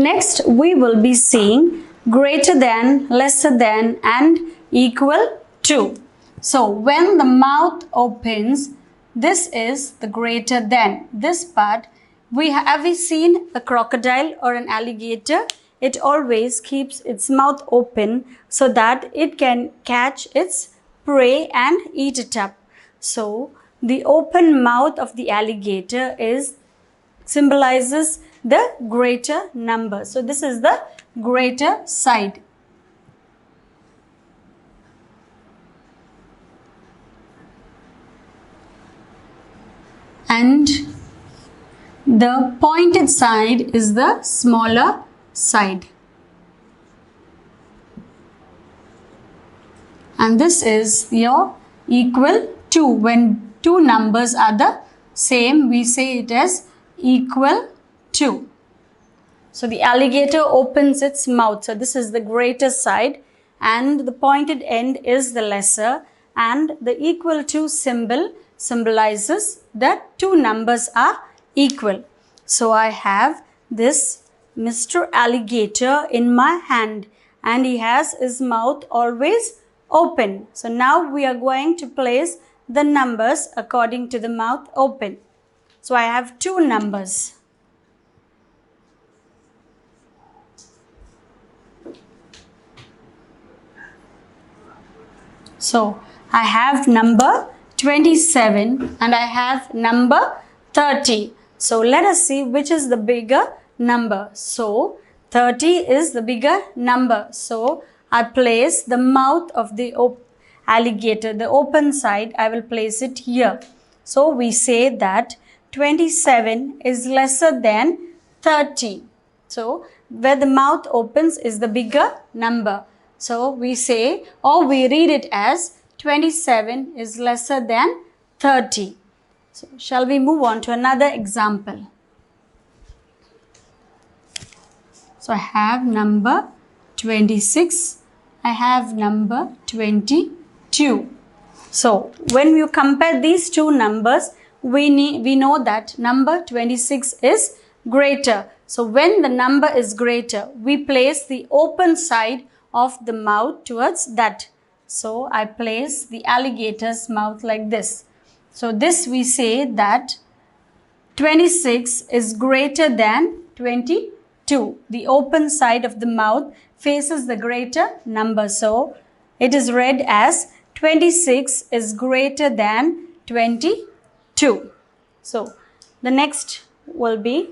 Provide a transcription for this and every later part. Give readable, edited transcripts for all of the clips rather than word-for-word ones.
Next, we will be seeing greater than, lesser than and equal to. So, when the mouth opens, this is the greater than. This part, have we seen a crocodile or an alligator? It always keeps its mouth open so that it can catch its prey and eat it up. So, the open mouth of the alligator symbolizes the greater number. So, this is the greater side. And the pointed side is the smaller side. And this is your equal to. When two numbers are the same, we say it as equal to. So the alligator opens its mouth. So this is the greater side and the pointed end is the lesser, and the equal to symbol symbolizes that two numbers are equal. So I have this Mr. Alligator in my hand and he has his mouth always open. So now we are going to place the numbers according to the mouth open. So I have two numbers. So I have number 27 and I have number 30. So let us see which is the bigger number. So 30 is the bigger number. So I place the mouth of the alligator, the open side, I will place it here. So we say that 27 is lesser than 30. So where the mouth opens is the bigger number. So we say, or we read it as 27 is lesser than 30. So shall we move on to another example? So I have number 26. I have number 22. So when you compare these two numbers, we know that number 26 is greater. So when the number is greater, we place the open side of the mouth towards that. So I place the alligator's mouth like this. So this we say that 26 is greater than 22. The open side of the mouth faces the greater number. So it is read as 26 is greater than 22. So the next will be,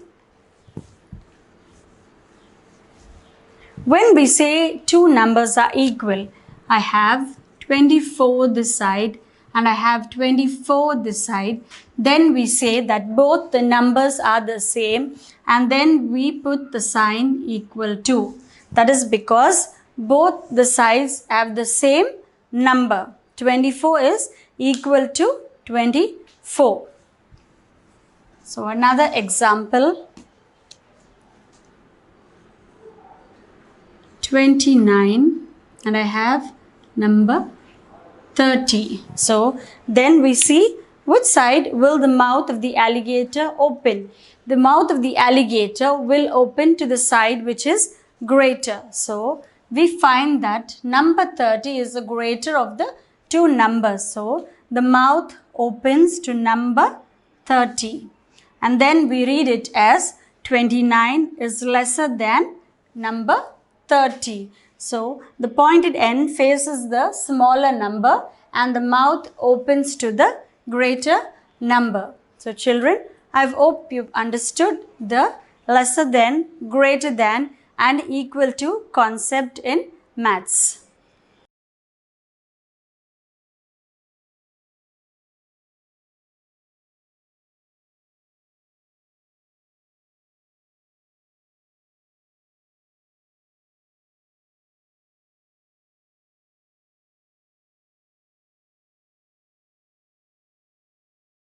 when we say two numbers are equal, I have 24 this side and I have 24 this side. Then we say that both the numbers are the same and then we put the sign equal to. That is because both the sides have the same number. 24 is equal to 24. So another example. 29 and I have number 30. So then we see which side will the mouth of the alligator open. The mouth of the alligator will open to the side which is greater. So we find that number 30 is the greater of the two numbers. So the mouth opens to number 30. And then we read it as 29 is lesser than number 30. So the pointed end faces the smaller number and the mouth opens to the greater number. So children, I hope you've understood the lesser than, greater than and equal to concept in maths.